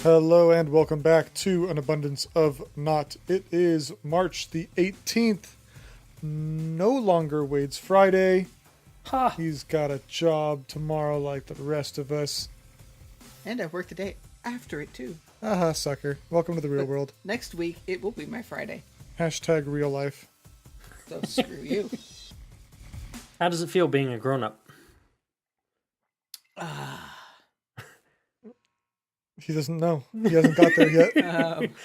Hello and welcome back to An Abundance of Naught. It is March the 18th. No longer Wade's Friday. Ha! He's got a job tomorrow like the rest of us. And I work the day after it too. Aha, sucker. Welcome to the real world. Next week, it will be my Friday. Hashtag real life. So screw you. How does it feel being a grown-up? He doesn't know. He hasn't got there yet.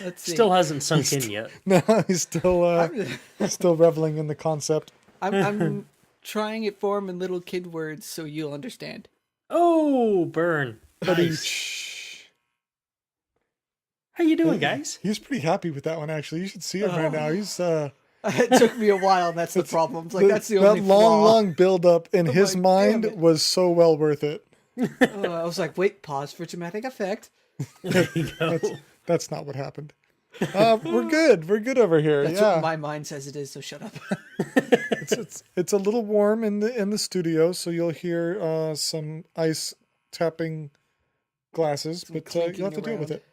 Let's see. Still hasn't sunk in yet. No, he's still reveling in the concept. I'm trying it for him in little kid words so you'll understand. Oh, burn. Nice. How you doing, guys? He's pretty happy with that one, actually. You should see him right now. He's It took me a while, and that's the problem. It's like, that's the only that flaw. long build up in his like, mind damn it. was so well worth it. I was like, wait, pause for dramatic effect. There you go. That's not what happened. We're good. We're good over here. That's yeah, what my mind says it is, so shut up. it's a little warm in the studio, so you'll hear some ice tapping glasses, but you'll have to deal with around. it.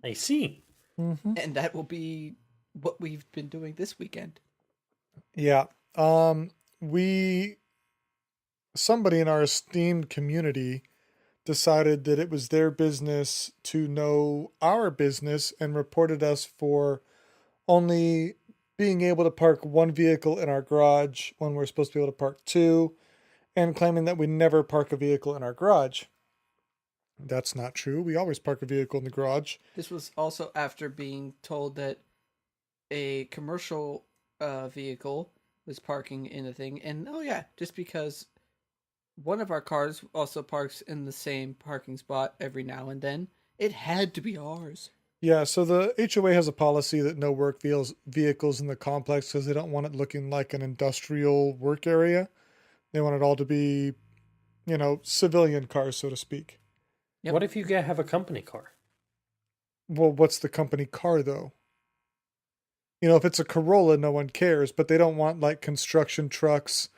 I see. And that will be what we've been doing this weekend. Yeah. Somebody in our esteemed community decided that it was their business to know our business and reported us for only being able to park one vehicle in our garage when we're supposed to be able to park two, and claiming that we never park a vehicle in our garage. That's not true. We always park a vehicle in the garage. This was also after being told that a commercial vehicle was parking in the thing. And oh yeah, just because one of our cars also parks in the same parking spot every now and then, it had to be ours. Yeah, so the HOA has a policy that no work vehicles in the complex because they don't want it looking like an industrial work area. They want it all to be, civilian cars, so to speak. Yep. What if you have a company car? Well, what's the company car, though? If it's a Corolla, no one cares, but they don't want, like, construction trucks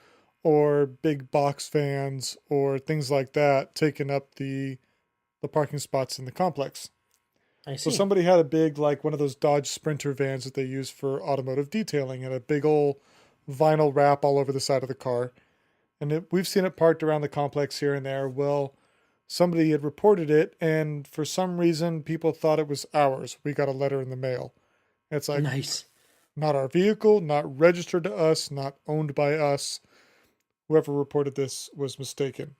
or big box vans or things like that taking up the parking spots in the complex. I see. So somebody had a big, like, one of those Dodge Sprinter vans that they use for automotive detailing and a big old vinyl wrap all over the side of the car. And we've seen it parked around the complex here and there. Well, somebody had reported it, and for some reason, people thought it was ours. We got a letter in the mail. It's like, Nice. not our vehicle, not registered to us, not owned by us. Whoever reported this was mistaken.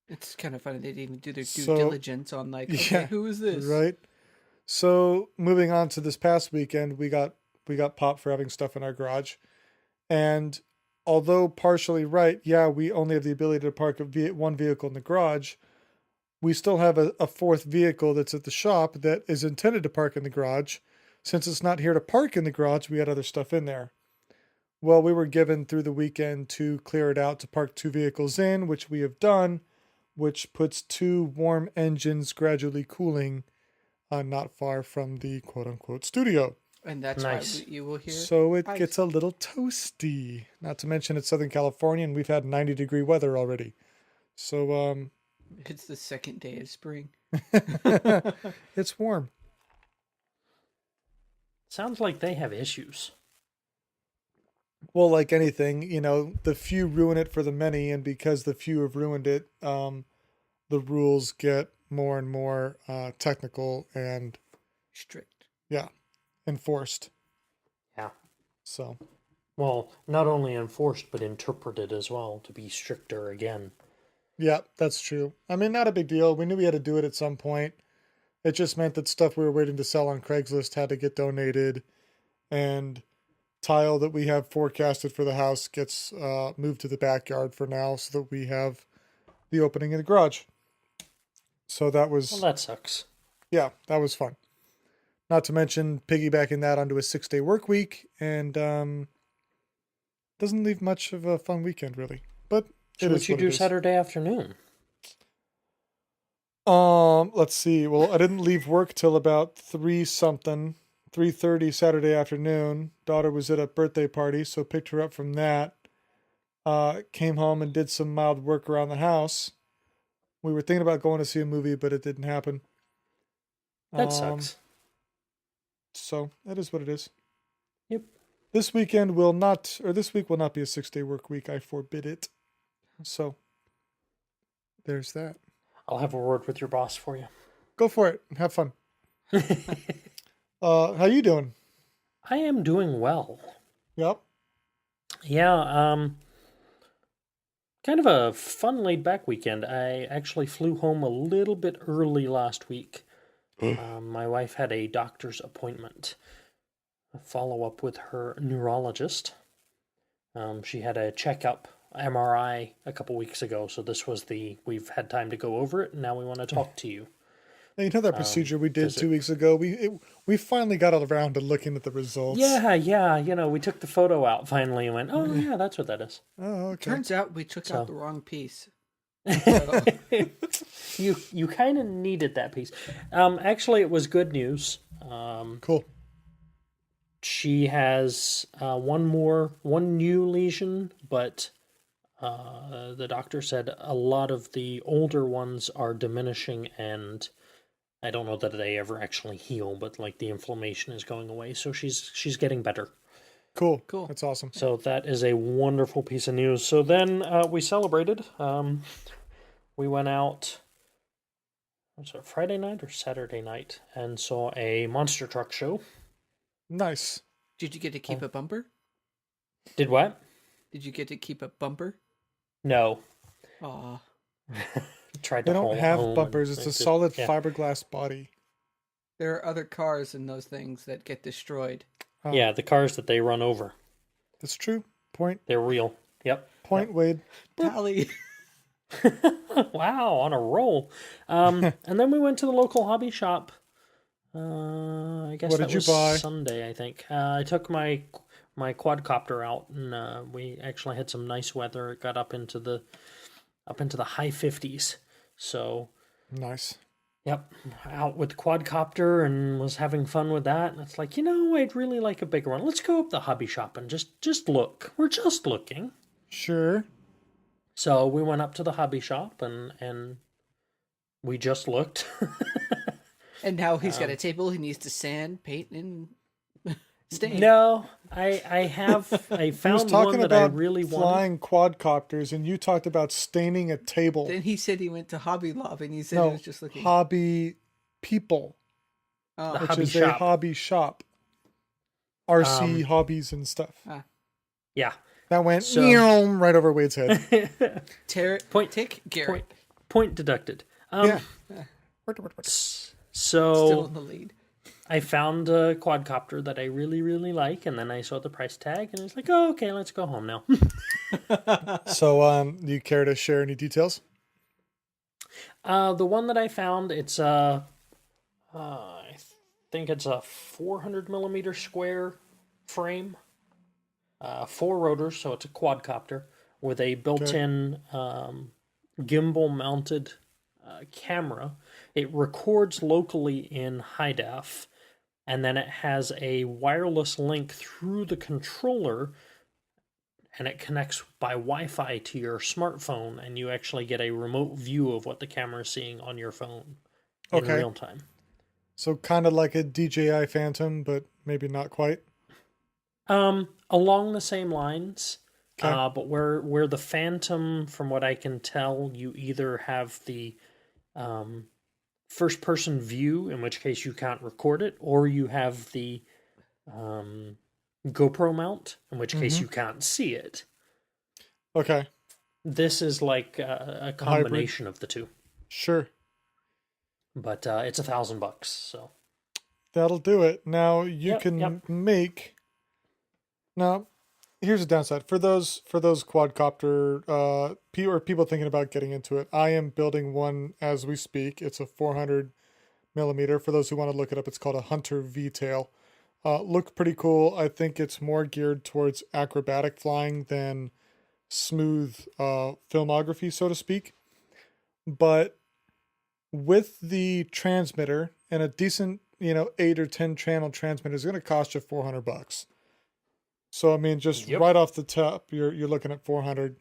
It's kind of funny they didn't even do their due So- diligence on like, okay, Yeah, who is this? Right? So moving on to this past weekend, we got popped for having stuff in our garage. And although partially right, yeah, we only have the ability to park one vehicle in the garage. We still have a fourth vehicle that's at the shop that is intended to park in the garage. Since it's not here to park in the garage, we had other stuff in there. Well, we were given through the weekend to clear it out to park two vehicles in, which we have done, which puts two warm engines gradually cooling not far from the quote-unquote studio. And that's Nice. why you will hear. So it ice. gets a little toasty. Not to mention it's Southern California, and we've had 90-degree weather already. So It's the second day of spring. it's warm. Sounds like they have issues. Well, like anything, the few ruin it for the many, and because the few have ruined it, the rules get more and more technical and, Strict. yeah, enforced. Yeah. So, Well, not only enforced, but interpreted as well to be stricter again. yeah, that's true. I mean, not a big deal. We knew we had to do it at some point. It just meant that stuff we were waiting to sell on Craigslist had to get donated, and tile that we have forecasted for the house gets moved to the backyard for now so that we have the opening in the garage. So that was, Well, that sucks. yeah, that was fun. Not to mention piggybacking that onto a 6-day work week, and doesn't leave much of a fun weekend really. But So it what is you what do it is. Saturday afternoon? Let's see. Well, I didn't leave work till about 3:30 Saturday afternoon. Daughter was at a birthday party, so picked her up from that. Came home and did some mild work around the house. We were thinking about going to see a movie, but it didn't happen. That sucks. So that is what it is. Yep. This week will not be a 6-day work week. I forbid it. So there's that. I'll have a word with your boss for you. Go for it. Have fun. How you doing? I am doing well. Yep. Yeah, kind of a fun laid-back weekend. I actually flew home a little bit early last week. My wife had a doctor's appointment, a follow-up with her neurologist. She had a checkup, MRI, a couple weeks ago, so we've had time to go over it, and now we want to talk to you. Now, you know that procedure we did 2 weeks ago? We finally got around to looking at the results. Yeah, we took the photo out finally and went, oh yeah, that's what that is. Oh, okay. Turns out we took out the wrong piece. You kind of needed that piece. Actually, it was good news. Cool. She has one new lesion, but the doctor said a lot of the older ones are diminishing, and I don't know that they ever actually heal, but like the inflammation is going away, so she's getting better. Cool. That's awesome. So that is a wonderful piece of news. So then we celebrated. We went out, was it Friday night or Saturday night, and saw a monster truck show. Nice. Did you get to keep a bumper? Did what? Did you get to keep a bumper? No. Aw. Tried They to don't haul have home bumpers. and It's a just- solid yeah. fiberglass body. There are other cars in those things that get destroyed. Oh, Yeah, the cars that they run over. That's true. Point, They're real. Yep. Wade. Tally. Wow, on a roll. And then we went to the local hobby shop. I guess What that did you was buy? Sunday, I think. I took my quadcopter out, and we actually had some nice weather. It got up into the high 50s. So, Nice. yep, out with the quadcopter and was having fun with that. And it's like, I'd really like a bigger one. Let's go up the hobby shop and just look. We're just looking. Sure. So we went up to the hobby shop and we just looked. And now he's got a table he needs to sand, paint, and stain. No, I He was found talking one that I about really wanted. flying quadcopters, and you talked about staining a table. Then he said he went to Hobby Lobby and he said No, he was just looking. Hobby People, Oh. The which hobby is a shop. hobby shop. RC hobbies and stuff. Yeah. That went So- right over Wade's head. Point. Tick. Garrett. Point deducted. Yeah. Still in So the lead. I found a quadcopter that I really, really like, and then I saw the price tag, and I was like, oh, okay, let's go home now. So, do you care to share any details? The one that I found, it's I think it's a 400 millimeter square frame, 4 rotors, so it's a quadcopter with a built-in gimbal-mounted camera. It records locally in high def, and then it has a wireless link through the controller, and it connects by Wi-Fi to your smartphone, and you actually get a remote view of what the camera is seeing on your phone in Okay. real time. So, kind of like a DJI Phantom, but maybe not quite. Along the same lines, Okay. but where the Phantom, from what I can tell, you either have the first-person view, in which case you can't record it, or you have the GoPro mount, in which case you can't see it. Okay. This is like a combination of the two, Sure. but it's $1,000. So That'll do it. Now you Yep, can yep. make. Now, here's a downside for those quadcopter or people thinking about getting into it. I am building one as we speak. It's a 400 millimeter. For those who want to look it up, it's called a Hunter V-tail. Look pretty cool. I think it's more geared towards acrobatic flying than smooth filmography, so to speak. But with the transmitter and a decent, 8 or 10 channel transmitter is going to cost you $400. So, I mean, just Yep. right off the top, you're looking at 400.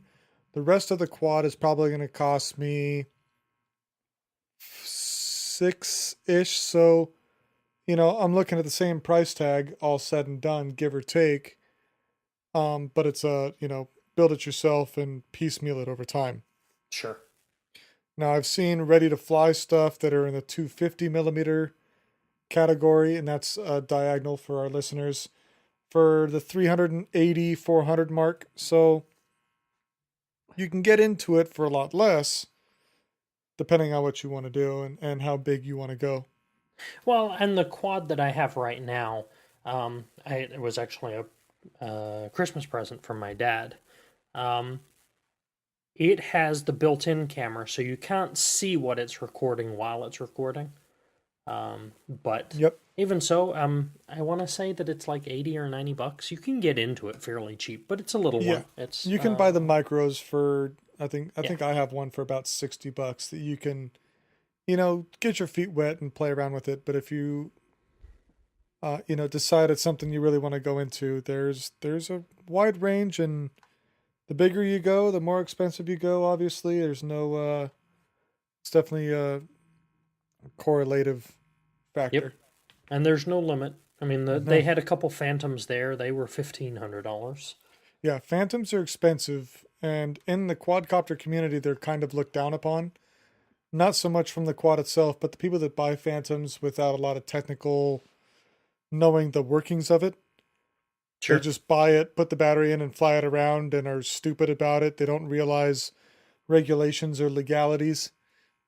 The rest of the quad is probably going to cost me 6-ish. So I'm looking at the same price tag, all said and done, give or take. But it's build it yourself and piecemeal it over time. Sure. Now I've seen ready to fly stuff that are in the 250 millimeter category, and that's diagonal for our listeners, for the 380, 400 mark. So you can get into it for a lot less, depending on what you want to do and how big you want to go. Well, and the quad that I have right now, it was actually a Christmas present from my dad. It has the built-in camera, so you can't see what it's recording while it's recording. But Yep. even so, I want to say that it's like $80 or $90. You can get into it fairly cheap, but it's a little one. You can buy the micros for I think I have one for about $60 that you can, get your feet wet and play around with it. But if you decide it's something you really want to go into, there's a wide range, and the bigger you go, the more expensive you go. Obviously, there's no it's definitely a correlative factor. Yep. And there's no limit. I mean, they had a couple Phantoms there. They were $1,500. Yeah, Phantoms are expensive, and in the quadcopter community, they're kind of looked down upon. Not so much from the quad itself, but the people that buy Phantoms without a lot of technical knowing the workings of it. Sure. They just buy it, put the battery in, and fly it around, and are stupid about it. They don't realize regulations or legalities,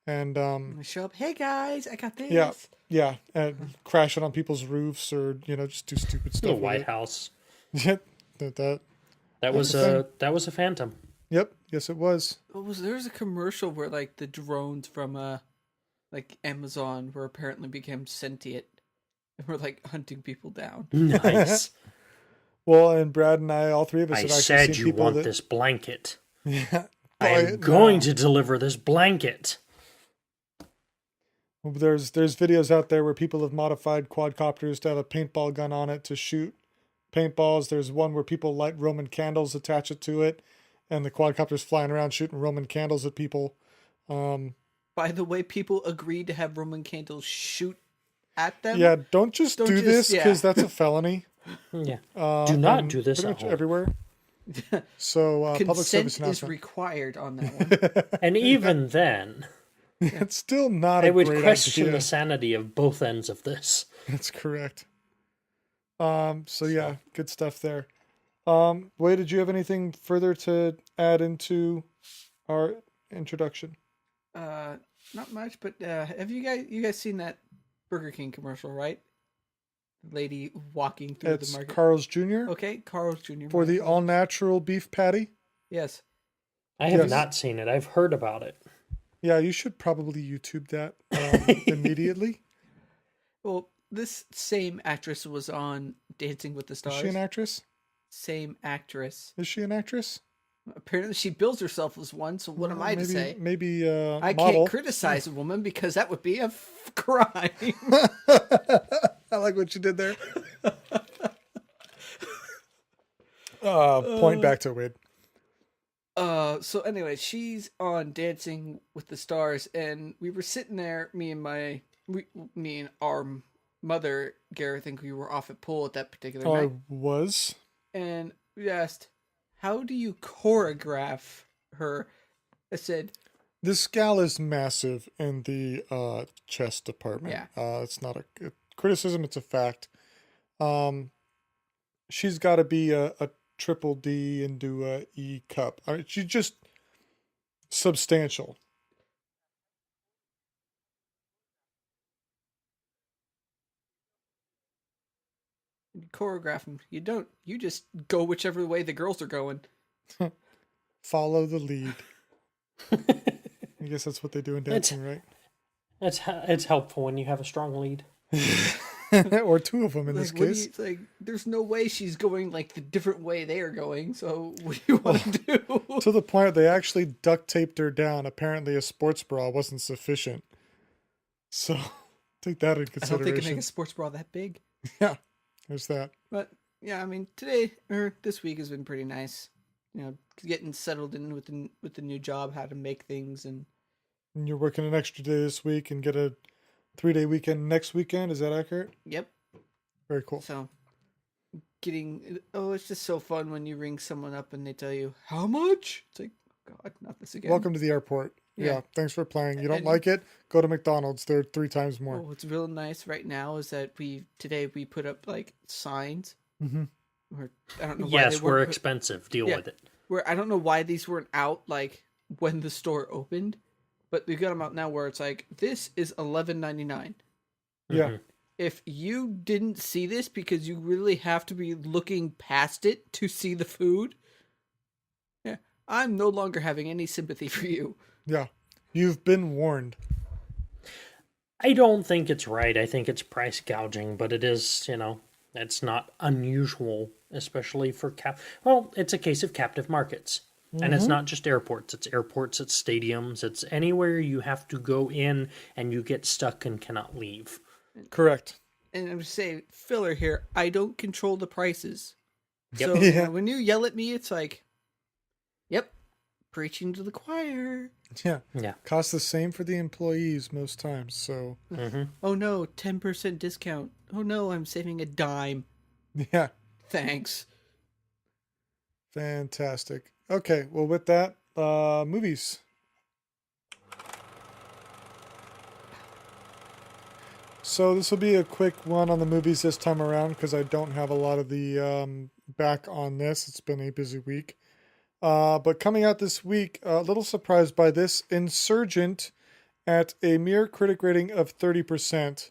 and show up. Hey guys, I got this. Yeah, and crash it on people's roofs, or just do stupid stuff. The White House. Yep, that was a Phantom. Yep, yes it was. There was a commercial where like the drones from like Amazon were apparently became sentient and were like hunting people down. Nice. Well, and Brad and I, all three of us, I have actually said seen you people want this blanket. Yeah, I am going to deliver this blanket. Well, there's videos out there where people have modified quadcopters to have a paintball gun on it to shoot paintballs. There's one where people light Roman candles, attach it to it, and the quadcopter's flying around shooting Roman candles at people. By the way, people agreed to have Roman candles shoot at them. Yeah, don't just do this because that's a felony. Yeah. Do not do this pretty at much home. everywhere. So public service Consent is announcement. required on that one. And even then, It's still not a I would great question idea. the sanity of both ends of this. That's correct. So yeah, good stuff there. Wade, did you have anything further to add into our introduction? Not much, but have you guys seen that Burger King commercial, right? Lady walking through It's the market. Carl's Jr. Okay, Carl's Jr. for the all-natural beef patty. Yes. I have Yes. not seen it. I've heard about it. Yeah, you should probably YouTube that immediately. Well, this same actress was on Dancing with the Is Stars. she an actress? Same actress. Is she an actress? Apparently, she bills herself as one. So what am I to say? Maybe I model. can't criticize a woman because that would be a crime. I like what you did there. Point back to Wade. So anyway, she's on Dancing with the Stars, and we were sitting there, me and our mother, Gary, I think we were off at pool at that particular I night, was. and we asked, how do you choreograph her? I said, This gal is massive in the chest department. Yeah. It's not a criticism, it's a fact. She's got to be a triple D and do a E cup. I mean, she's just substantial. choreograph them. You don't. You just go whichever way the girls are going. Follow the lead. I guess that's what they do in dancing, right? It's helpful when you have a strong lead. Or two of them in this Like, what do case. you, there's no way she's going like the different way they are going. So what do you want to do? To the point they actually duct taped her down. Apparently a sports bra wasn't sufficient. So take that in I don't consideration. think it make a sports bra that big. Yeah, there's that. But yeah, I mean, today or this week has been pretty nice. You know, getting settled in with the new job, how to make things, and And you're working an extra day this week and get a 3-day weekend next weekend. Is that accurate? Yep. Very cool. So, it's just so fun when you ring someone up and they tell you, how much? It's like, oh God, not this again. Welcome to the airport. Yeah. Thanks for playing. You don't And- like it? Go to McDonald's. They're 3 times more. What's real nice right now is that today we put up like signs. Mm-hmm. Or I don't know why Yes, they we're weren't expensive. Deal Yeah. with it. where I don't know why these weren't out like when the store opened, but we got them out now where it's like, this is $11.99. Yeah. Mhm. If you didn't see this because you really have to be looking past it to see the food, yeah, I'm no longer having any sympathy for you. Yeah. You've been warned. I don't think it's right. I think it's price gouging, but it is, it's not unusual, especially for Well, it's a case of captive markets. And it's not just airports. It's airports, it's stadiums, it's anywhere you have to go in and you get stuck and cannot leave. Correct. And I'm just saying, filler here, I don't control the prices. Yep. So Yeah. when you yell at me, it's like, yep, preaching to the choir. Yeah. Yeah. Costs the same for the employees most times. So, Oh no, 10% discount. Oh no, I'm saving a dime. yeah. Thanks. Fantastic. Okay. Well, with that, movies. So this will be a quick one on the movies this time around because I don't have a lot of the back on this. It's been a busy week. But coming out this week, a little surprised by this, Insurgent at a mere critic rating of 30%.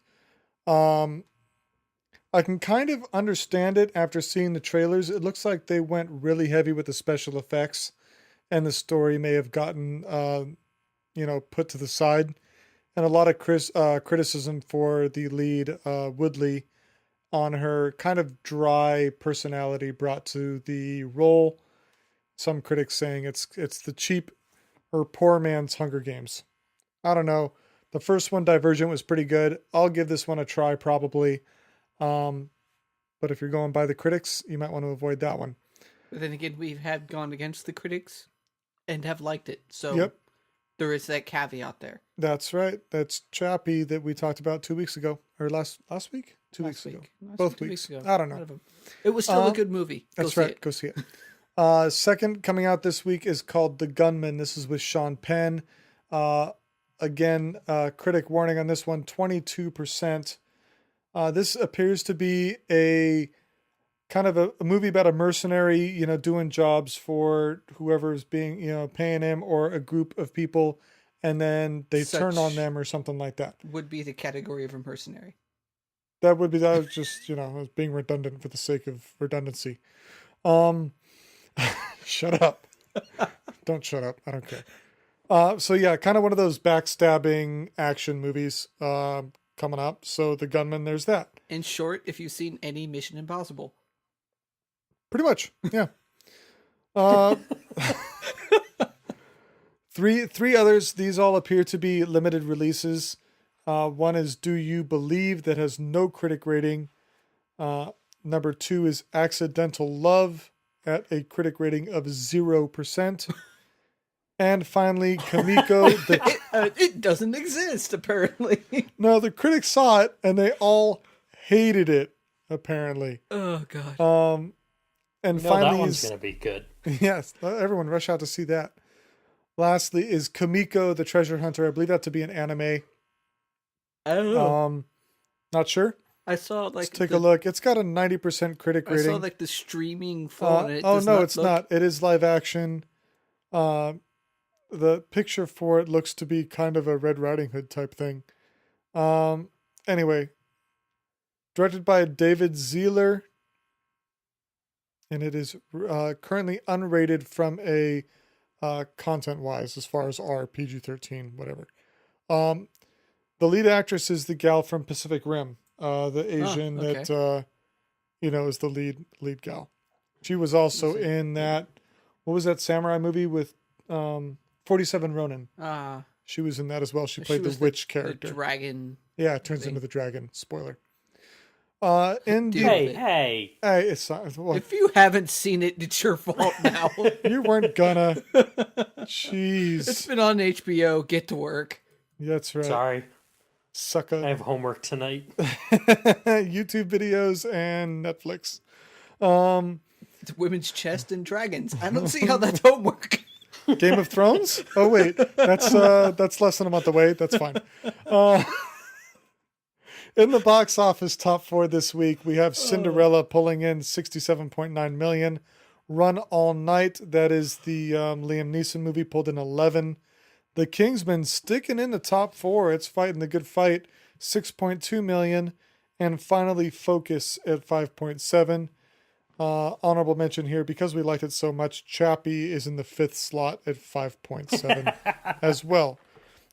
I can kind of understand it after seeing the trailers. It looks like they went really heavy with the special effects, and the story may have gotten, put to the side. And a lot of criticism for the lead, Woodley, on her kind of dry personality brought to the role. Some critics saying it's the cheap or poor man's Hunger Games. I don't know. The first one, Divergent, was pretty good. I'll give this one a try probably. But if you're going by the critics, you might want to avoid that one. But then again, we have gone against the critics and have liked it. So Yep. there is that caveat there. That's right. That's Chappie that we talked about 2 weeks ago. Or last week? 2 weeks ago. Both 2 weeks. ago. I don't know. One of them. It was still a good movie. Go That's see right. it. Go see it. Second coming out this week is called The Gunman. This is with Sean Penn. Again, critic warning on this one, 22%. This appears to be a kind of a movie about a mercenary, doing jobs for whoever's being, paying him or a group of people, and then they turn on them or something like that. Would be the category of a mercenary. That was just, I was being redundant for the sake of redundancy. Shut up. Don't shut up. I don't care. So yeah, kind of one of those backstabbing action movies coming up. So The Gunman, there's that. In short, if you've seen any Mission Impossible. Pretty much, yeah. Three others. These all appear to be limited releases. One is Do You Believe, that has no critic rating. Number 2 is Accidental Love at a critic rating of 0%. And finally, Kamiko. It doesn't exist, apparently. No, the critics saw it and they all hated it, apparently. Oh, God. And No, finally that one's is, going to be good. yes, everyone rush out to see that. Lastly is Kamiko the Treasure Hunter. I believe that to be an anime. I don't know. Not sure. I saw like Let's take a look. It's got a 90% critic I rating. saw like the streaming phone. And it oh does no, not it's look... not. It is live action. The picture for it looks to be kind of a Red Riding Hood type thing. Anyway, directed by David Zieler, and it is currently unrated from a content-wise, as far as R, PG-13, whatever. The lead actress is the gal from Pacific Rim, the Asian okay. that is the lead gal. She was also in that. What was that samurai movie with 47 Ronin? She was in that as well. She played the witch character. The dragon. Yeah, it turns into the dragon. Spoiler. Hey. It's not. Well, If you haven't seen it, it's your fault now. you weren't gonna. Jeez. It's been on HBO. Get to work. That's right. Sorry. Sucker. I have homework tonight. YouTube videos and Netflix. It's women's chest and dragons. I don't see how that's homework. Game of Thrones? Oh wait, that's less than a month away. That's fine. In the box office top 4 this week, we have Cinderella pulling in 67.9 million. Run All Night, that is the Liam Neeson movie, pulled in 11. The Kingsman sticking in the top 4. It's fighting the good fight, 6.2 million. And finally, Focus at 5.7. Honorable mention here, because we liked it so much, Chappie is in the 5th slot at 5.7 as well.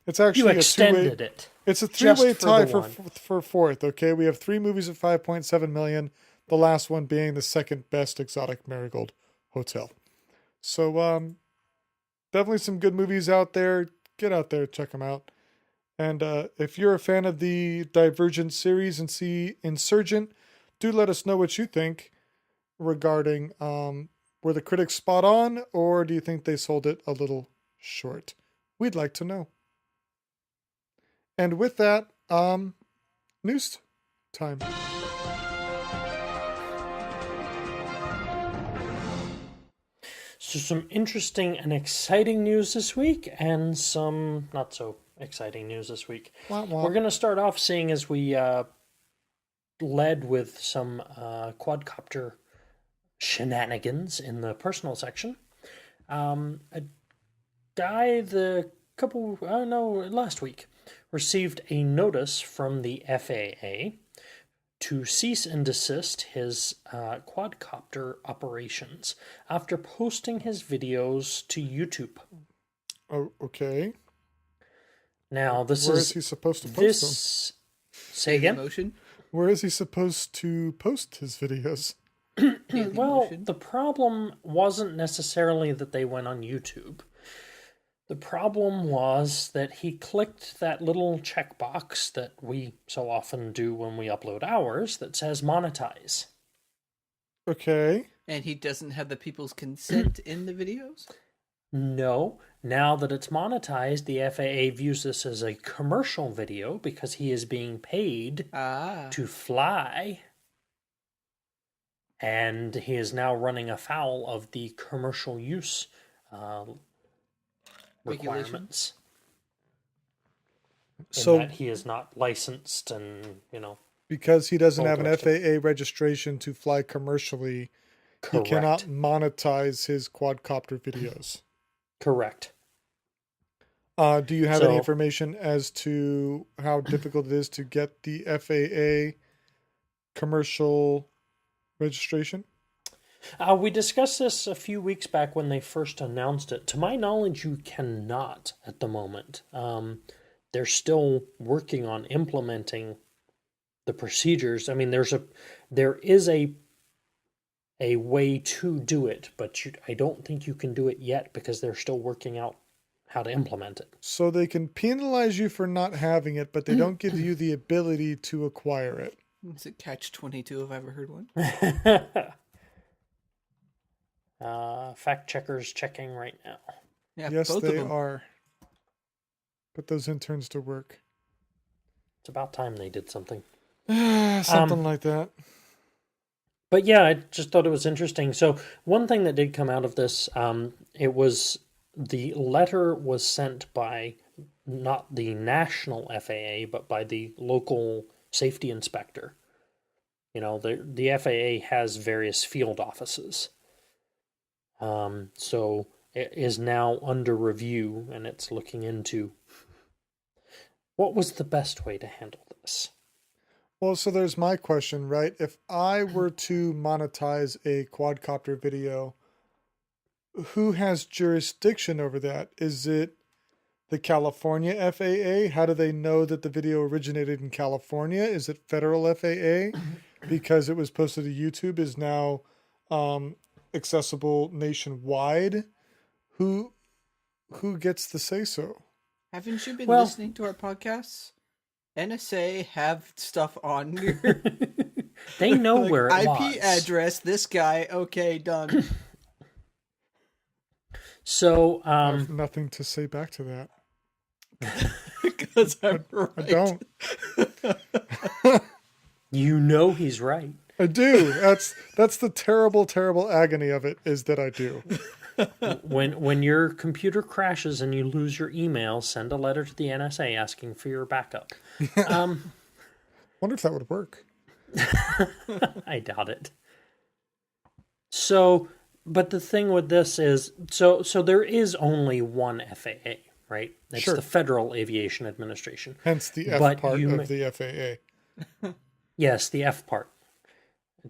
It's actually You extended it. It's a 3-way Just for tie the for 4th, okay? We have 3 movies at 5.7 million, the last one being the second best exotic Marigold Hotel. So, definitely some good movies out there. Get out there, check them out. And if you're a fan of the Divergent series and see Insurgent, do let us know what you think regarding were the critics spot on, or do you think they sold it a little short? We'd like to know. And with that, news time. So some interesting and exciting news this week, and some not so exciting news this week. Wah, wah. We're going to start off seeing as we led with some quadcopter shenanigans in the personal section. A guy last week received a notice from the FAA to cease and desist his quadcopter operations after posting his videos to YouTube. Oh, okay. Now, Where is he supposed to post them? Say again? Motion. Where is he supposed to post his videos? Well, the problem wasn't necessarily that they went on YouTube. The problem was that he clicked that little checkbox that we so often do when we upload ours that says monetize. Okay. And he doesn't have the people's consent in the videos? No. Now that it's monetized, the FAA views this as a commercial video because he is being paid to fly. And he is now running afoul of the commercial use requirements. So that he is not licensed and, because he doesn't have an Gold FAA registration to fly commercially, correct. he cannot monetize his quadcopter videos. Correct. Do you have any information as to how difficult it is to get the FAA commercial registration? We discussed this a few weeks back when they first announced it. To my knowledge, you cannot at the moment. They're still working on implementing the procedures. I mean, there is a way to do it, but I don't think you can do it yet because they're still working out how to implement it. So they can penalize you for not having it, but they don't give you the ability to acquire it. Is it Catch-22 if I've ever heard one? Fact checkers checking right now. Yeah, Yes, both they of them. are. Put those interns to work. It's about time they did something. Something like that. But yeah, I just thought it was interesting. So one thing that did come out of this, the letter was sent by not the national FAA, but by the local safety inspector. The FAA has various field offices. So it is now under review, and it's looking into what was the best way to handle this. Well, so there's my question, right? If I were to monetize a quadcopter video, who has jurisdiction over that? Is it the California FAA? How do they know that the video originated in California? Is it federal FAA? Because it was posted to YouTube, is now accessible nationwide. Who gets the say so? Haven't you been listening to our podcasts? NSA have stuff on your They know like, where it IP was. address. This guy, okay, done. So I have nothing to say back to that. Because I'm right. I don't. You know he's right. I do. That's the terrible, terrible agony of it, is that I do. When your computer crashes and you lose your email, send a letter to the NSA asking for your backup. Wonder if that would work. I doubt it. So, but the thing with this is, so there is only one FAA, right? It's Sure. the Federal Aviation Administration. Hence the F But part you of the FAA. Yes, the F part.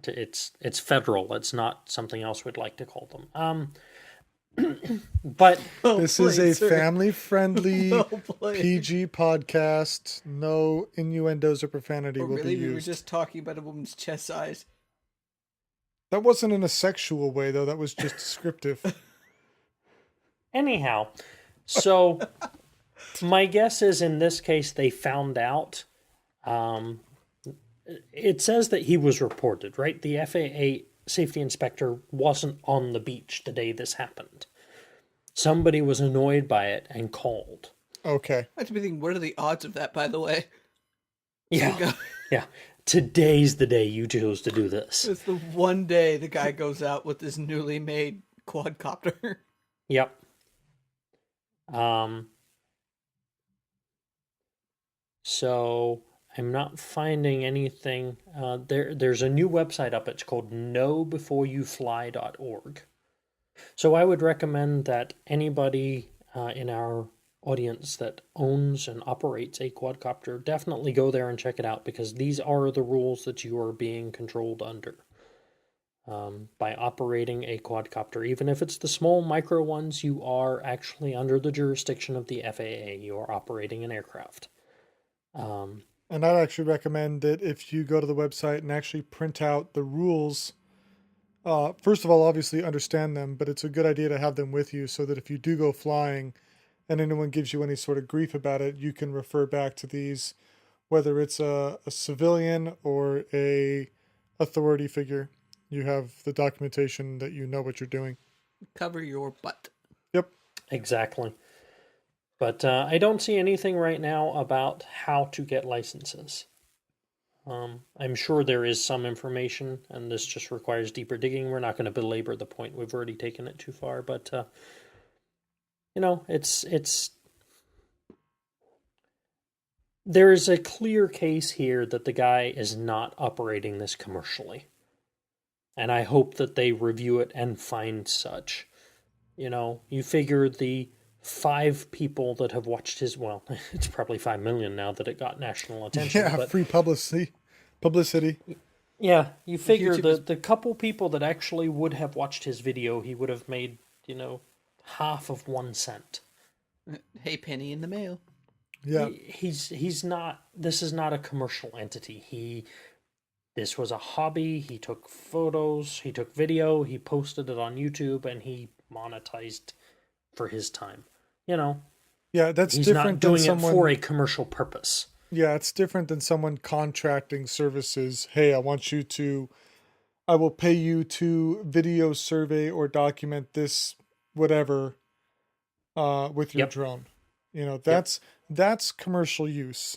It's federal. It's not something else we'd like to call them. But This is a please, sir. family-friendly Oh, please. PG podcast. No innuendos or profanity Oh, will really? be We were used. just talking about a woman's chest size. That wasn't in a sexual way, though. That was just descriptive. anyhow, so my guess is in this case they found out. It says that he was reported, right? The FAA safety inspector wasn't on the beach the day this happened. Somebody was annoyed by it and called. Okay. I have to be thinking, what are the odds of that, by the way? Yeah, yeah. Today's the day you chose to do this. It's the one day the guy goes out with his newly made quadcopter. Yep. So I'm not finding anything. There's a new website up. It's called knowbeforeyoufly.org. So I would recommend that anybody in our audience that owns and operates a quadcopter definitely go there and check it out, because these are the rules that you are being controlled under. By operating a quadcopter, even if it's the small micro ones, you are actually under the jurisdiction of the FAA. You are operating an aircraft. And I'd actually recommend that if you go to the website and actually print out the rules, first of all, obviously understand them, but it's a good idea to have them with you so that if you do go flying and anyone gives you any sort of grief about it, you can refer back to these, whether it's a civilian or a authority figure. You have the documentation that you know what you're doing. Cover your butt. Yep. Exactly. But I don't see anything right now about how to get licenses. I'm sure there is some information, and this just requires deeper digging. We're not going to belabor the point. We've already taken it too far. But, it's there is a clear case here that the guy is not operating this commercially. And I hope that they review it and find such. You figure the 5 people that have watched his, well, it's probably 5 million now that it got national attention. Yeah, but free publicity. yeah, you figure YouTube the couple people that actually would have watched his video, he would have made, half of 1 cent. Hey, penny in the mail. Yeah. He's not, this is not a commercial entity. This was a hobby. He took photos, he took video, he posted it on YouTube, and he monetized for his time. Yeah, that's He's different not doing than someone. it for a commercial purpose. Yeah, it's different than someone contracting services. Hey, I will pay you to video survey or document this whatever with your Yep. drone. That's commercial use.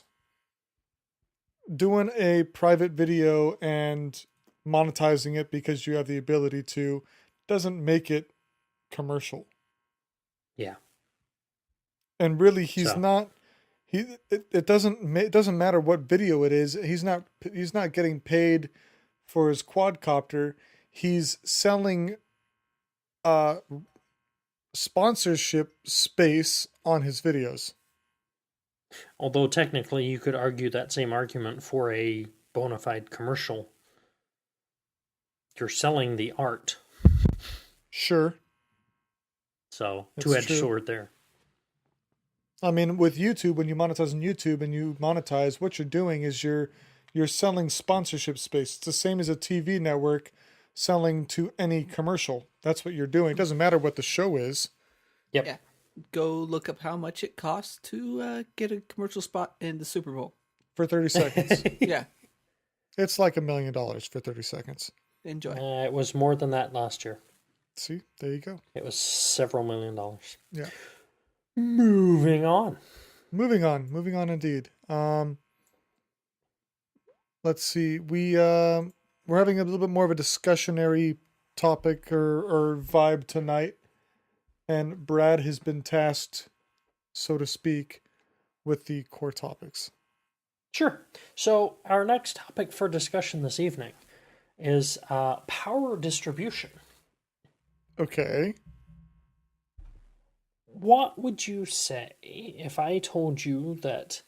Doing a private video and monetizing it because you have the ability to doesn't make it commercial. Yeah. And really, he's So. not. It doesn't matter what video it is. He's not getting paid for his quadcopter. He's selling sponsorship space on his videos. Although technically you could argue that same argument for a bona fide commercial. You're selling the art. Sure. So, That's two-edged true. sword there. I mean, with YouTube, when you monetize on YouTube and you monetize, what you're doing is you're selling sponsorship space. It's the same as a TV network selling to any commercial. That's what you're doing. It doesn't matter what the show is. Yep. Yeah. Go look up how much it costs to get a commercial spot in the Super Bowl. For 30 seconds. Yeah. It's like $1 million for 30 seconds. Enjoy. It was more than that last year. See, there you go. It was several $1 million. Yeah. Moving on. moving on indeed. Let's see. We're having a little bit more of a discussionary topic or vibe tonight, and Brad has been tasked, so to speak, with the core topics. Sure. So our next topic for discussion this evening is power distribution. Okay. What would you say if I told you that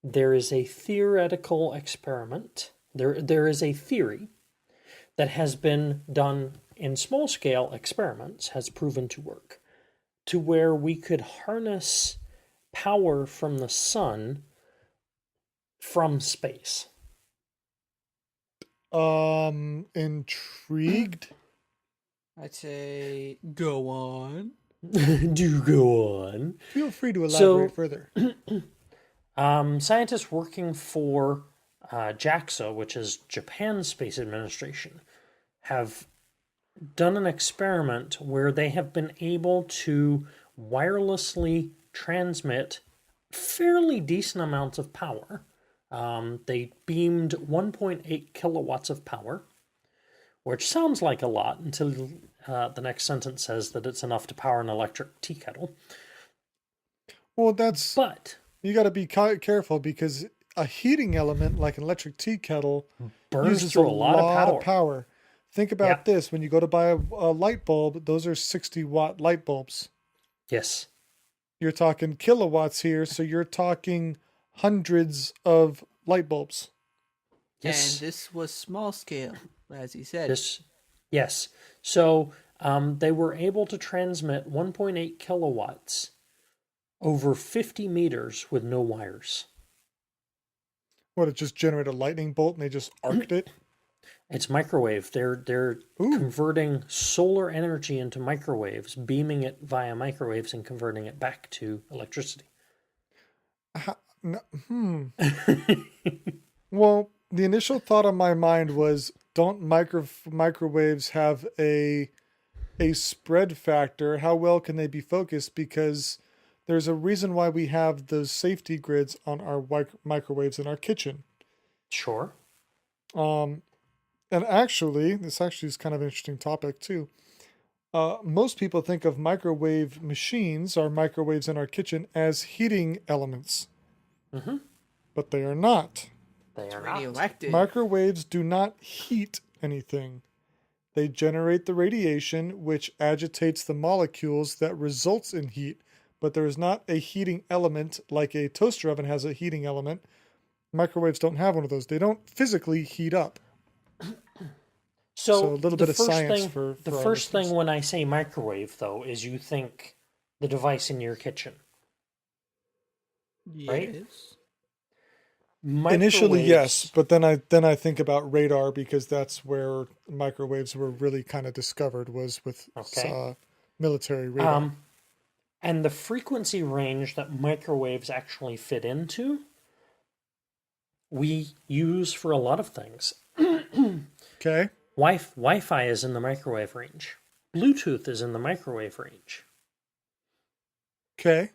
there is a theoretical experiment, there is a theory that has been done in small scale experiments, has proven to work, to where we could harness power from the sun from space? Intrigued? I'd say go on. Do go on. Feel free to elaborate further. Scientists working for JAXA, which is Japan's Space Administration, have done an experiment where they have been able to wirelessly transmit fairly decent amounts of power. They beamed 1.8 kilowatts of power, which sounds like a lot until the next sentence says that it's enough to power an electric tea kettle. Well, But you got to be careful because a heating element like an electric tea kettle burns uses through a lot of power. Think about this. When you go to buy a light bulb, those are 60-watt light bulbs. Yes. You're talking kilowatts here, so you're talking hundreds of light bulbs. Yes. And this was small scale, as he said. Yes. So they were able to transmit 1.8 kilowatts over 50 meters with no wires. What, it just generated a lightning bolt and they just arced it? It's microwave. They're converting solar energy into microwaves, beaming it via microwaves and converting it back to electricity. Well, the initial thought on my mind was, don't microwaves have a spread factor? How well can they be focused? Because there's a reason why we have those safety grids on our microwaves in our kitchen. Sure. And actually, this actually is kind of an interesting topic too. Most people think of microwave machines, our microwaves in our kitchen, as heating elements. Mm-hmm. But they are not. They are radioactive. Microwaves do not heat anything. They generate the radiation, which agitates the molecules that results in heat, but there is not a heating element like a toaster oven has a heating element. Microwaves don't have one of those. They don't physically heat up. So a little bit of science for the first thing when I say microwave, though, is you think the device in your kitchen. Yes. Right? Initially, yes, but then I think about radar because that's where microwaves were really kind of discovered, was with military radar. And the frequency range that microwaves actually fit into, we use for a lot of things. Okay. Wi-Fi is in the microwave range. Bluetooth is in the microwave range. Okay.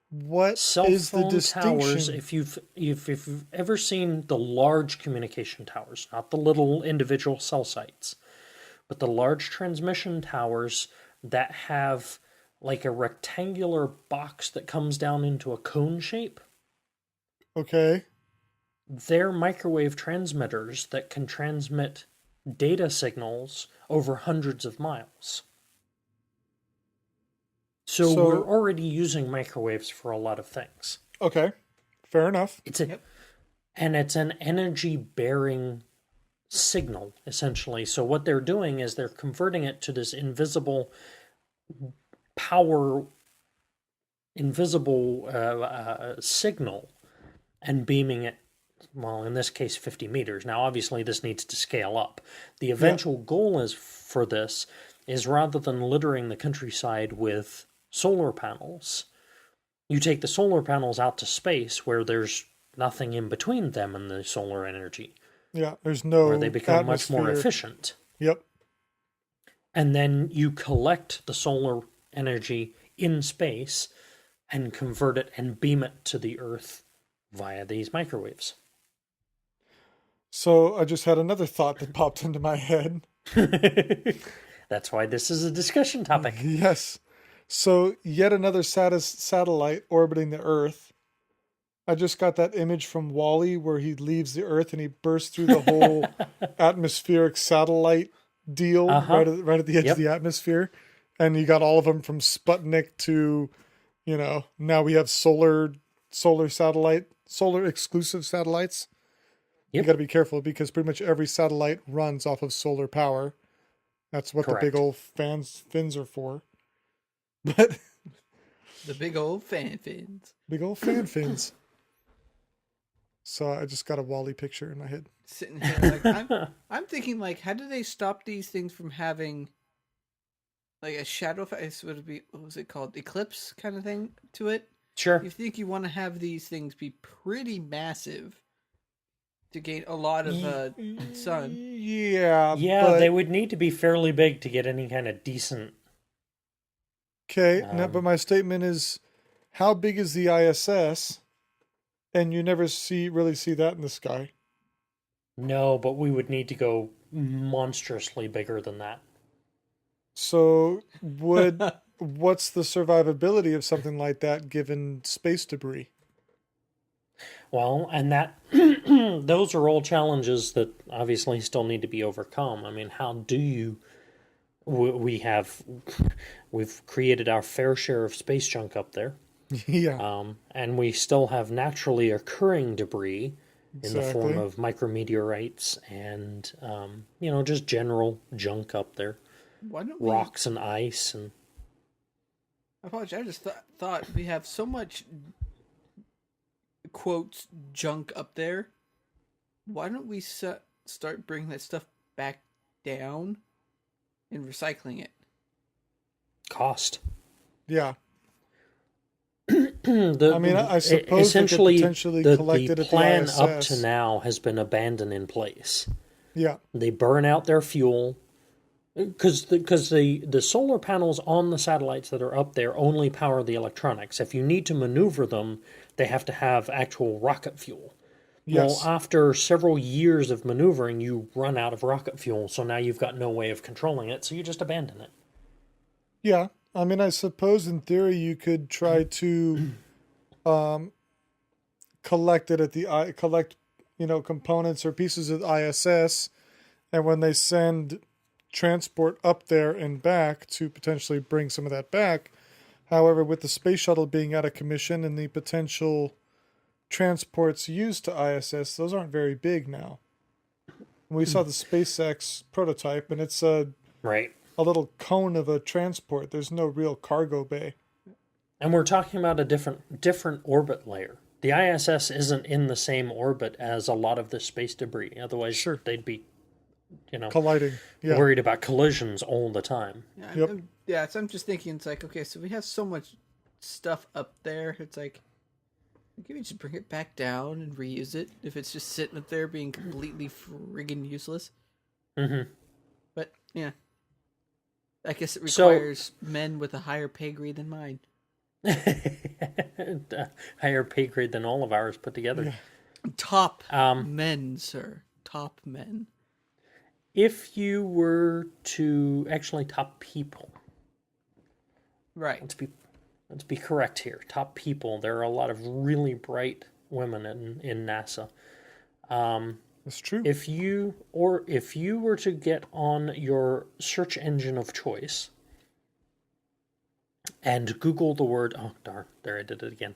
What is the distinction? Towers, if you've ever seen the large communication towers, not the little individual cell sites, but the large transmission towers that have like a rectangular box that comes down into a cone shape. Okay. They're microwave transmitters that can transmit data signals over hundreds of miles. So we're already using microwaves for a lot of things. Okay, fair enough. And it's an energy-bearing signal, essentially. So what they're doing is they're converting it to this invisible signal and beaming it, well, in this case, 50 meters. Now, obviously, this needs to scale up. The eventual goal for this is rather than littering the countryside with solar panels, you take the solar panels out to space where there's nothing in between them and the solar energy. Yeah, there's no where they become atmosphere. Much more efficient. Yep. And then you collect the solar energy in space and convert it and beam it to the Earth via these microwaves. So I just had another thought that popped into my head. That's why this is a discussion topic. Yes. So yet another satellite orbiting the Earth. I just got that image from Wall-E where he leaves the Earth and he bursts through the whole atmospheric satellite deal right at the edge of the atmosphere. And you got all of them from Sputnik to, now we have solar exclusive satellites. Yep. You got to be careful because pretty much every satellite runs off of solar power. That's what Correct. the big old fins are for. But The big old fan fins. big old fan fins. So I just got a Wall-E picture in my head. Sitting here, like I'm thinking, like, how do they stop these things from having like a shadow face? Would it be, what was it called, eclipse kind of thing to it? Sure. You think you want to have these things be pretty massive to gain a lot of sun? Yeah. Yeah, but, they would need to be fairly big to get any kind of decent. Okay, but my statement is, how big is the ISS? And you never really see that in the sky. No, but we would need to go monstrously bigger than that. So what's the survivability of something like that given space debris? Well, and that those are all challenges that obviously still need to be overcome. I mean, how do you? We've created our fair share of space junk up there. Yeah. And we still have naturally occurring debris in the form of micrometeorites and just general junk up there. Why don't rocks and ice and. I apologize. I just thought we have so much quotes junk up there. Why don't we start bringing that stuff back down and recycling it? Cost. Yeah. I suppose essentially they could potentially collect it the at plan the ISS. up to now has been abandoned in place. Yeah. They burn out their fuel because the solar panels on the satellites that are up there only power the electronics. If you need to maneuver them, they have to have actual rocket fuel. Yes. Well, after several years of maneuvering, you run out of rocket fuel, so now you've got no way of controlling it, so you just abandon it. Yeah. I suppose in theory you could try to collect it at components or pieces of the ISS, and when they send transport up there and back to potentially bring some of that back. However, with the space shuttle being out of commission and the potential transports used to ISS, those aren't very big now. We saw the SpaceX prototype, and it's a little cone of a transport. There's no real cargo bay. And we're talking about a different orbit layer. The ISS isn't in the same orbit as a lot of the space debris. Otherwise, they'd be, colliding. Yeah. Worried about collisions all the time. So I'm just thinking, it's like, okay, so we have so much stuff up there. It's like, can we just bring it back down and reuse it if it's just sitting up there being completely friggin' useless? Mm-hmm. But, yeah. I guess it requires men with a higher pay grade than mine. Higher pay grade than all of ours put together. Yeah. Top men, sir. Top men. If you were to actually top people. Right. Let's be correct here. Top people. There are a lot of really bright women in NASA. That's true. If you were to get on your search engine of choice and Google the word, oh darn, there I did it again.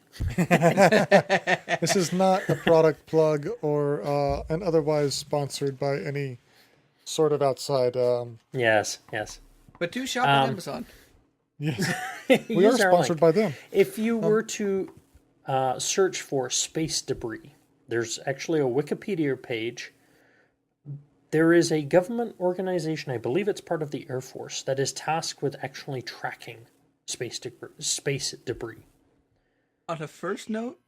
This is not a product plug or an otherwise sponsored by any sort of outside. Yes. But do shop at Amazon. Yes, we are sponsored by them. If you were to search for space debris, there's actually a Wikipedia page. There is a government organization, I believe it's part of the Air Force, that is tasked with actually tracking space debris. On a first note,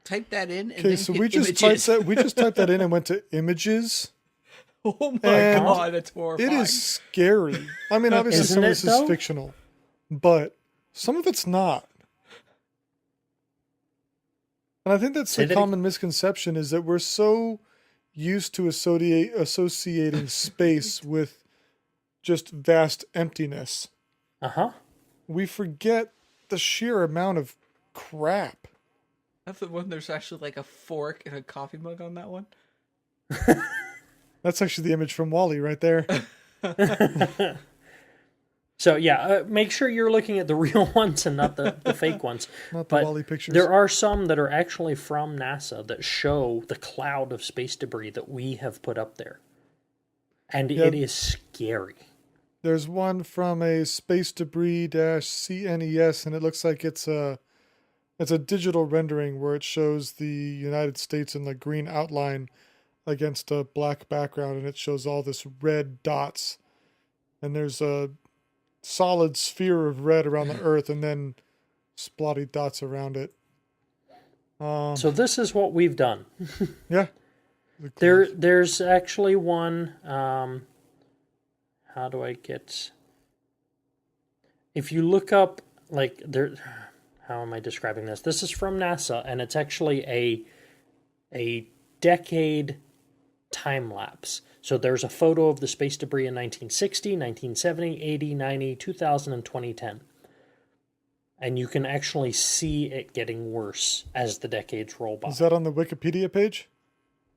type that in. And okay, so we just typed that in and went to images. Oh my god, that's horrifying. It is scary. Obviously some of this is fictional, but some of it's not. And I think that's Say the that common misconception, is that we're so used to associating space with just vast emptiness. Uh-huh. We forget the sheer amount of crap. That's the one. There's actually like a fork and a coffee mug on that one. That's actually the image from Wall-E right there. So yeah, make sure you're looking at the real ones and not the fake ones. Not the But Wall-E pictures. there are some that are actually from NASA that show the cloud of space debris that we have put up there. And Yep. it is scary. There's one from a space debris-CNES, and it looks like it's a digital rendering where it shows the United States in the green outline against a black background, and it shows all this red dots. And there's a solid sphere of red around the Earth, and then splotty dots around it. So this is what we've done. Yeah. There's actually one. How do I get? If you look up, like there, how am I describing this? This is from NASA, and it's actually a decade time lapse. So there's a photo of the space debris in 1960, 1970, 80, 90, 2000, and 2010. And you can actually see it getting worse as the decades roll by. Is that on the Wikipedia page?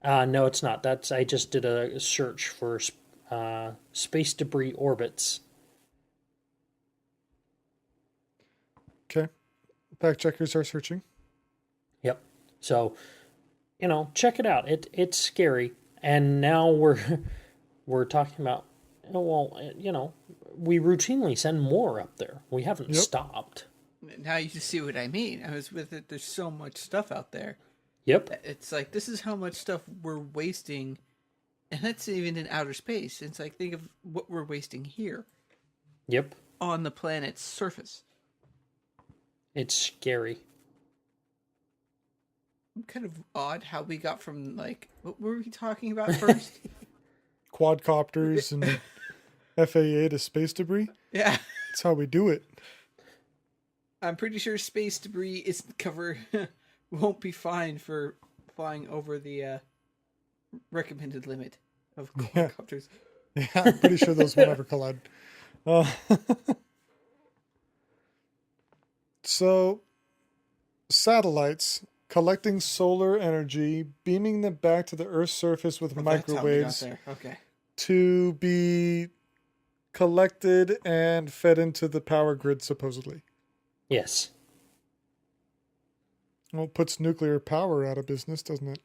No, it's not. I just did a search for space debris orbits. Okay. Fact checkers are searching. Yep. So, check it out. It's scary. And now we're talking about, we routinely send more up there. We haven't stopped. Now you see what I mean. I was with it. There's so much stuff out there. Yep. It's like, this is how much stuff we're wasting. And that's even in outer space. It's like, think of what we're wasting here. Yep. On the planet's surface. It's scary. Kind of odd how we got from, like, what were we talking about first? Quadcopters and FAA to space debris. Yeah. That's how we do it. I'm pretty sure space debris won't be fined for flying over the recommended limit of quadcopters. Yeah, I'm pretty sure those won't ever collide. So, satellites collecting solar energy, beaming them back to the Earth's surface with microwaves to be collected and fed into the power grid, supposedly. Yes. Well, it puts nuclear power out of business, doesn't it?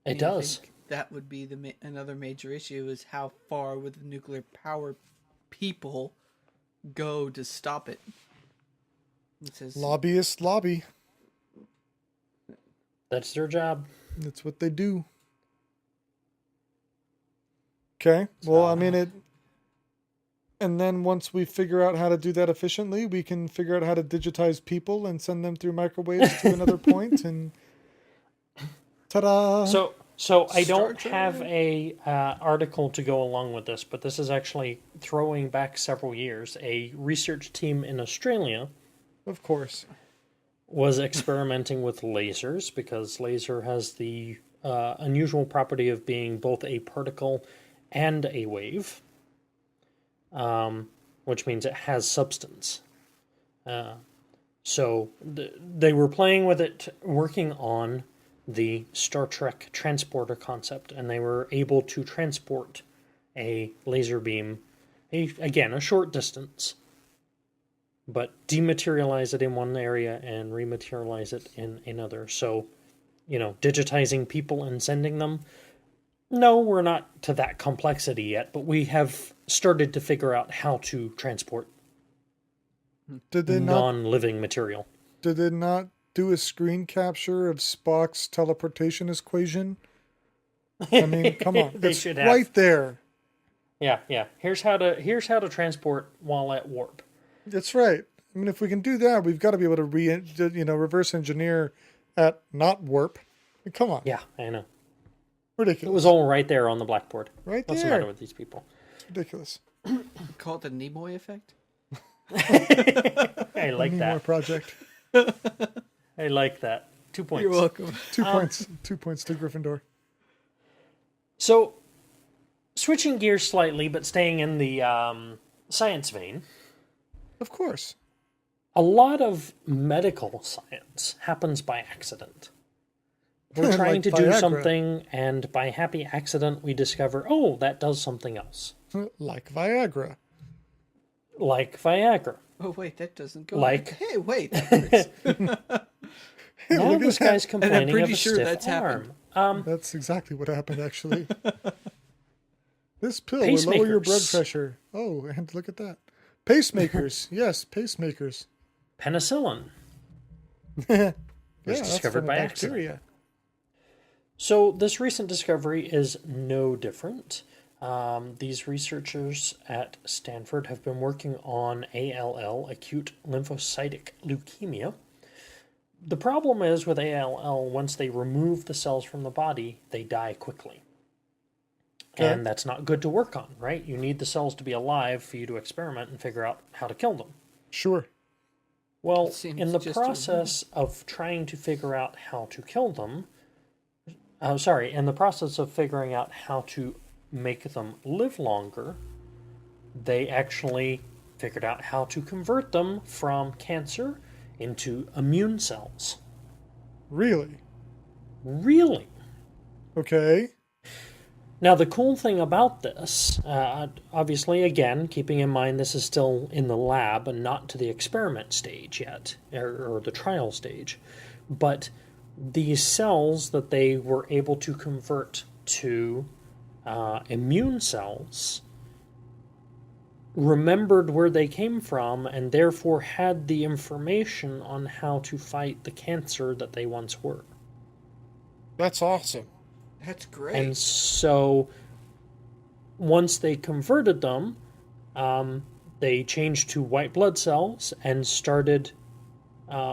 It does. I think that would be another major issue, is how far would the nuclear power people go to stop it? It says, Lobbyists lobby. That's their job. That's what they do. Okay. Well, I mean, it. And then once we figure out how to do that efficiently, we can figure out how to digitize people and send them through microwaves to another point, and ta-da! So I don't have a article to go along with this, but this is actually throwing back several years. A research team in Australia, of course, was experimenting with lasers, because laser has the unusual property of being both a particle and a wave, which means it has substance. So they were playing with it, working on the Star Trek transporter concept, and they were able to transport a laser beam, a short distance, but dematerialize it in one area and rematerialize it in another. So, digitizing people and sending them. No, we're not to that complexity yet, but we have started to figure out how to transport non-living material. Did they not do a screen capture of Spock's teleportation equation? I mean, come on, it's right there. Yeah. Here's how to transport while at warp. That's right. I mean, if we can do that, we've got to be able to reverse engineer at not warp. I mean, come on. Yeah, I know. Ridiculous. It was all right there on the blackboard. Right there. What's the matter with these people? It's ridiculous. Call it the Nimoy effect. I like that. More project. I like that. 2 points. You're welcome. 2 points. 2 points to Gryffindor. So, switching gears slightly, but staying in the science vein, Of course. a lot of medical science happens by accident. We're trying Like to do Viagra. something, and by happy accident, we discover, oh, that does something else. Like Viagra. Like Viagra. Oh wait, that doesn't go. Like- Hey, wait. That hurts. Now Look at this that. guy's complaining pretty of a sure stiff that's arm. happened. That's exactly what happened, actually. This pill will lower your blood Pacemakers. pressure. Oh, and look at that. Pacemakers. Yes, pacemakers. Penicillin. Yeah, Was that's discovered from by a accident. bacteria. So this recent discovery is no different. These researchers at Stanford have been working on ALL, acute lymphocytic leukemia. The problem is with ALL, once they remove the cells from the body, they die quickly. Okay. And that's not good to work on, right? You need the cells to be alive for you to experiment and figure out how to kill them. Sure. Well, It seems in the just process of trying to figure out how to kill them, in the process of figuring out how to make them live longer, they actually figured out how to convert them from cancer into immune cells. Really? Really? Okay. Now, the cool thing about this, obviously, again, keeping in mind this is still in the lab and not to the experiment stage yet, or the trial stage, but these cells that they were able to convert to immune cells remembered where they came from and therefore had the information on how to fight the cancer that they once were. That's awesome. That's great. And so, once they converted them, they changed to white blood cells and started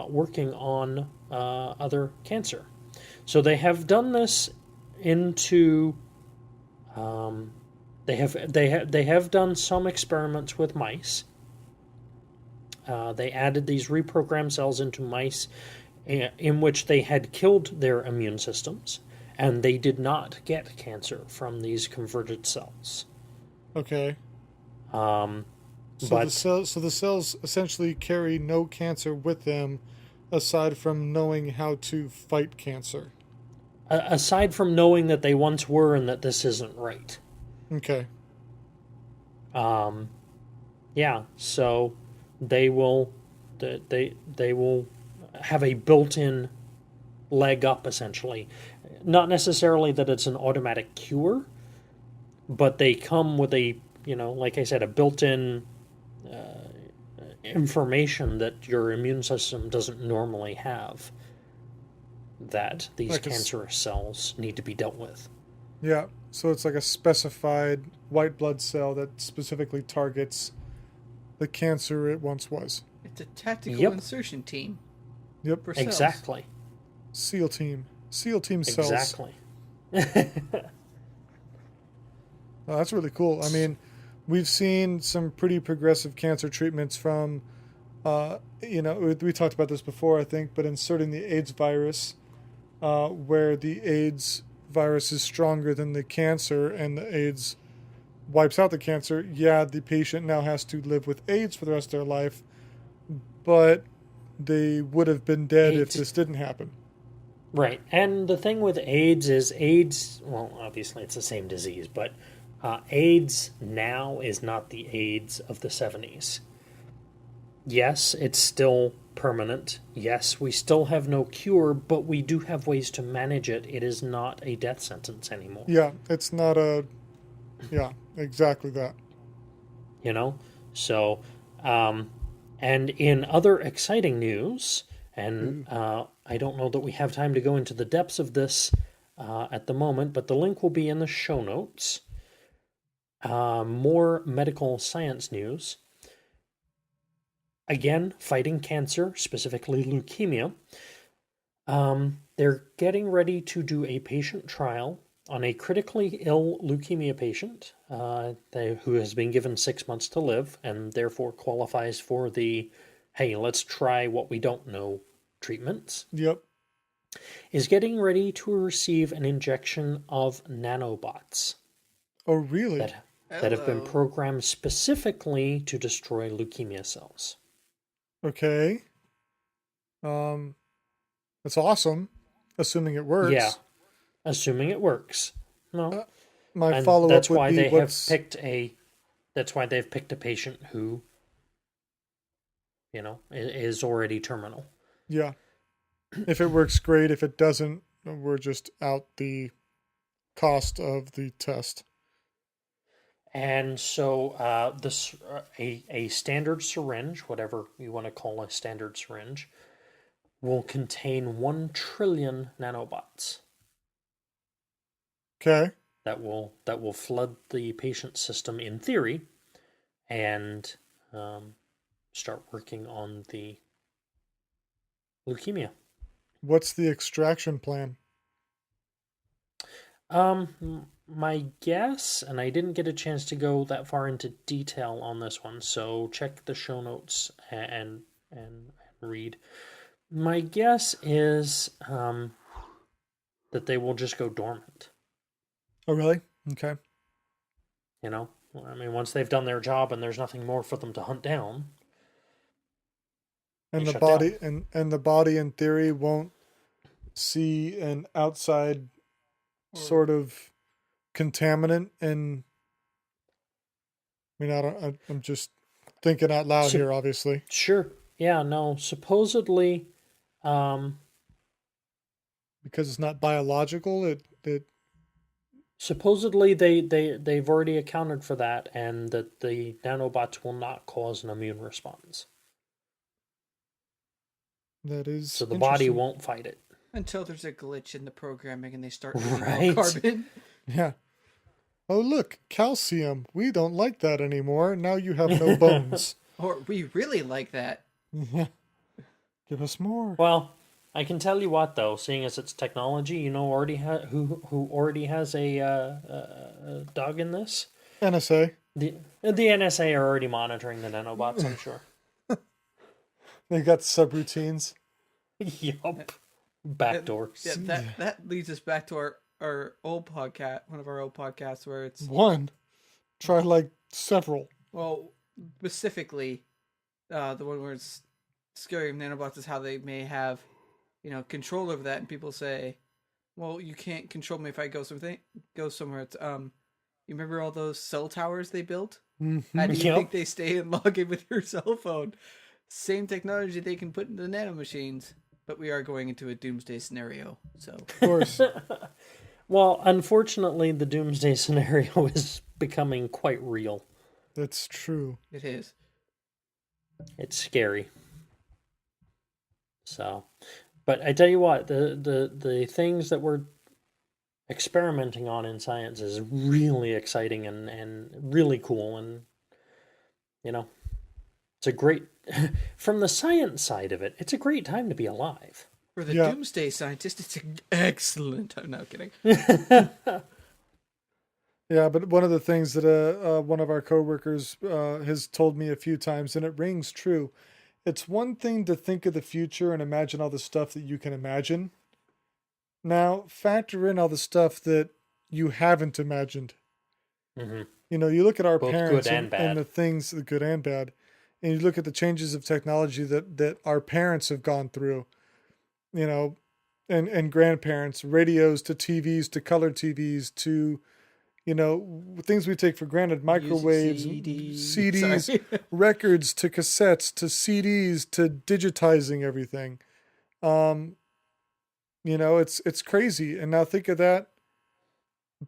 working on other cancer. So they have done this into. They have done some experiments with mice. They added these reprogrammed cells into mice, in which they had killed their immune systems. And they did not get cancer from these converted cells. Okay. But The cells essentially carry no cancer with them, aside from knowing how to fight cancer. aside from knowing that they once were and that this isn't right, Okay. yeah. So they will they will have a built-in leg up, essentially. Not necessarily that it's an automatic cure, but they come with a, like I said, a built-in information that your immune system doesn't normally have, that these Like cancerous cells need to be dealt with. Yeah. So it's like a specified white blood cell that specifically targets the cancer it once was. It's a tactical Yep. insertion team Yep. for cells. Exactly. SEAL team. SEAL team cells. Exactly. Oh, that's really cool. I mean, we've seen some pretty progressive cancer treatments from, we talked about this before, I think, but inserting the AIDS virus, where the AIDS virus is stronger than the cancer and the AIDS wipes out the cancer. Yeah, the patient now has to live with AIDS for the rest of their life, but they would have been dead if AIDS. this didn't happen. Right. And the thing with AIDS, well, obviously it's the same disease, but AIDS now is not the AIDS of the 70s. Yes, it's still permanent. Yes, we still have no cure, but we do have ways to manage it. It is not a death sentence anymore. Yeah, it's not yeah, exactly that. So, and in other exciting news, and I don't know that we have time to go into the depths of this at the moment, but the link will be in the show notes. More medical science news. Again, fighting cancer, specifically leukemia. They're getting ready to do a patient trial on a critically ill leukemia patient who has been given 6 months to live and therefore qualifies for the, hey, let's try what we don't know treatments. Yep. is getting ready to receive an injection of nanobots Oh, really? that have been Hello. programmed specifically to destroy leukemia cells. Okay. That's awesome, assuming it works. Yeah, assuming it works. No, My and follow-up that's would why be they have what's... picked a. That's why they've picked a patient who, is already terminal. Yeah. If it works, great. If it doesn't, we're just out the cost of the test. And so, a standard syringe, whatever you want to call a standard syringe, will contain 1 trillion nanobots. Okay. That will flood the patient's system in theory, and start working on the leukemia. What's the extraction plan? My guess, and I didn't get a chance to go that far into detail on this one, so check the show notes and read. My guess is that they will just go dormant. Oh, really? Okay. I mean, once they've done their job and there's nothing more for them to hunt down, And they the shut body down. and the body in theory won't see an outside sort of contaminant. And I mean, I'm just thinking out loud So, here, obviously. sure. Yeah, no, supposedly, Because it's not biological, it supposedly they've already accounted for that, and that the nanobots will not cause an immune response. that is So the body interesting. won't fight it. Until there's a glitch in the programming and they start eating Right. more carbon. Yeah. Oh, look, calcium. We don't like that anymore. Now you have no bones. Or we really like that. Yeah. Give us more. Well, I can tell you what, though, seeing as it's technology, who already has a dog in this? NSA. The NSA are already monitoring the nanobots, I'm sure. They got subroutines. Yup. Backdoors. Yeah, that leads us back to our old podcast, one of our old podcasts, where it's One. Try like several. well, specifically, the one where it's scary of nanobots is how they may have, control over that, and people say, "Well, you can't control me if I go somewhere." It's you remember all those cell towers they built? Mm-hmm. How do you Yep. think they stay and log in with your cell phone? Same technology they can put into the nanomachines, but we are going into a doomsday scenario. So, Of course. Well, unfortunately, the doomsday scenario is becoming quite real. That's true. it is. It's scary. So, but I tell you what, the things that we're experimenting on in science is really exciting and really cool, and it's a great from the science side of it, it's a great time to be alive. For the Yeah. doomsday scientist, it's excellent. I'm not kidding. Yeah, but one of the things that one of our coworkers has told me a few times, and it rings true. It's one thing to think of the future and imagine all the stuff that you can imagine. Now, factor in all the stuff that you haven't imagined. Mm-hmm. You look at our Both parents good and bad. the things, the good and bad, and you look at the changes of technology that our parents have gone through, and grandparents, radios to TVs to color TVs to, things we take for granted, microwaves, CDs, Sorry. records to cassettes to CDs to digitizing everything. It's crazy. And now think of that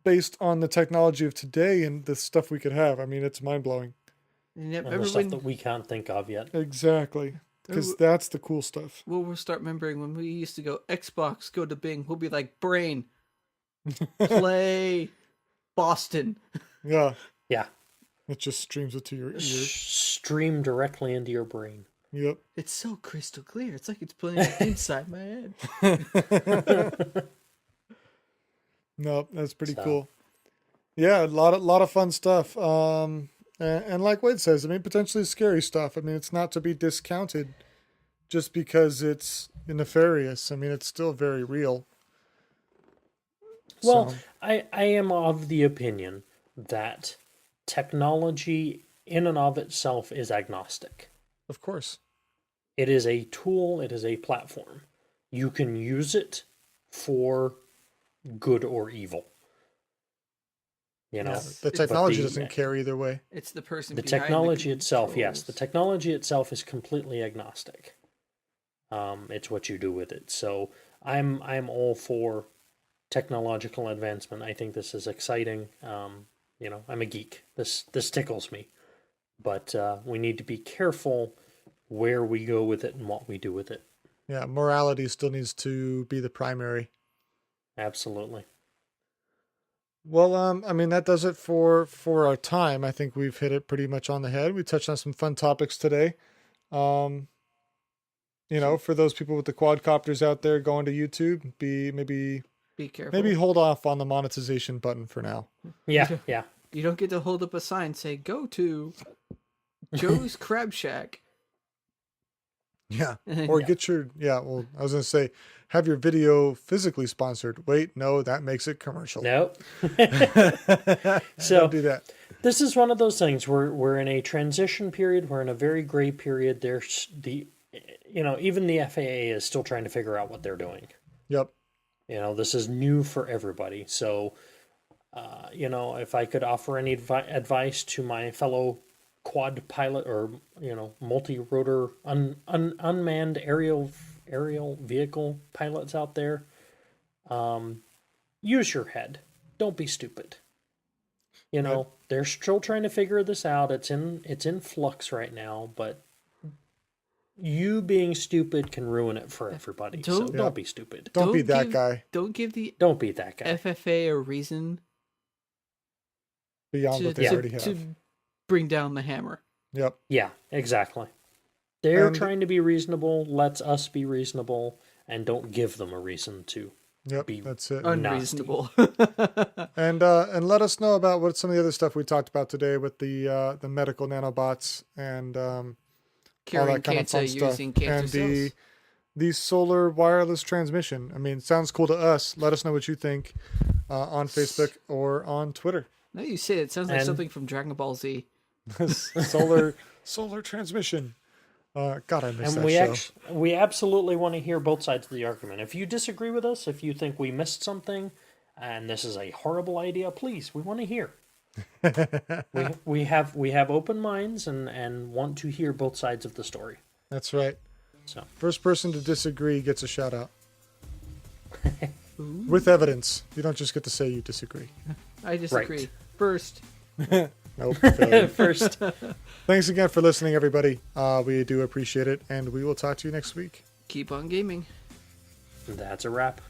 based on the technology of today and the stuff we could have. I mean, it's mind blowing. And the Remember stuff when that we can't think of yet. Exactly. Because that's the cool stuff. we'll start remembering when we used to go Xbox, go to Bing, we'll be like, brain, play Boston. Yeah. Yeah. It just streams it to your ear. Stream directly into your brain. Yep. It's so crystal clear. It's like it's playing inside my head. No, that's pretty So. cool. Yeah, a lot of fun stuff. And like Wade says, I mean, potentially scary stuff. I mean, it's not to be discounted just because it's, nefarious. I mean, it's still very real. Well, So, I am of the opinion that technology in and of itself is agnostic. of course. It is a tool, it is a platform. You can use it for good or evil. You know, Yeah, the But technology doesn't care either way. It's the person. the behind technology itself, yes, the controls. technology itself is completely agnostic. It's what you do with it. So I'm all for technological advancement. I think this is exciting. You know, I'm a geek. This tickles me, but we need to be careful where we go with it and what we do with it. Yeah, morality still needs to be the primary. Absolutely. Well, I mean, that does it for our time. I think we've hit it pretty much on the head. We touched on some fun topics today. You know, for those people with the quadcopters out there going to YouTube, maybe Be careful. maybe hold off on the monetization button for now. Yeah, yeah. You don't get to hold up a sign say "Go to Joe's Crab Shack." Yeah. And Or Yeah. get your, yeah, well, I was going to say, have your video physically sponsored. Wait, no, that makes it commercial. Nope. Don't do that. This is one of those things. We're in a transition period. We're in a very gray period. There's even the FAA is still trying to figure out what they're doing. Yep. You know, this is new for everybody. So, if I could offer any advice to my fellow quad pilot or multi-rotor unmanned aerial vehicle pilots out there, use your head. Don't be stupid. You know, they're still trying to figure this out. It's in flux right now, but you being stupid can ruin it for everybody. So Don't- don't be stupid. Don't be Don't that give- guy Don't give the Don't be that guy. FFA a reason beyond to, what they to, already have. to bring down the hammer. Yep. Yeah, exactly. They're And- trying to be reasonable. Let's us be reasonable, and don't give them a reason to. Yep. Be That's it. Unreasonable. And let us know about what some of the other stuff we talked about today with the medical nanobots and all Curing that kind of cancer fun stuff. using cancer And cells. the solar wireless transmission. I mean, it sounds cool to us. Let us know what you think on Facebook or on Twitter. Now you say it sounds like And- something from Dragon Ball Z. solar transmission. God, I miss And that show. we absolutely want to hear both sides of the argument. If you disagree with us, if you think we missed something, and this is a horrible idea, please, we want to hear. we have open minds and want to hear both sides of the story. That's right. So First person to disagree gets a shout out. With evidence. You don't just get to say you disagree. I disagree. Right. First, Nope. failure. first, Thanks again for listening, everybody. We do appreciate it, and we will talk to you next week. keep on gaming. that's a wrap.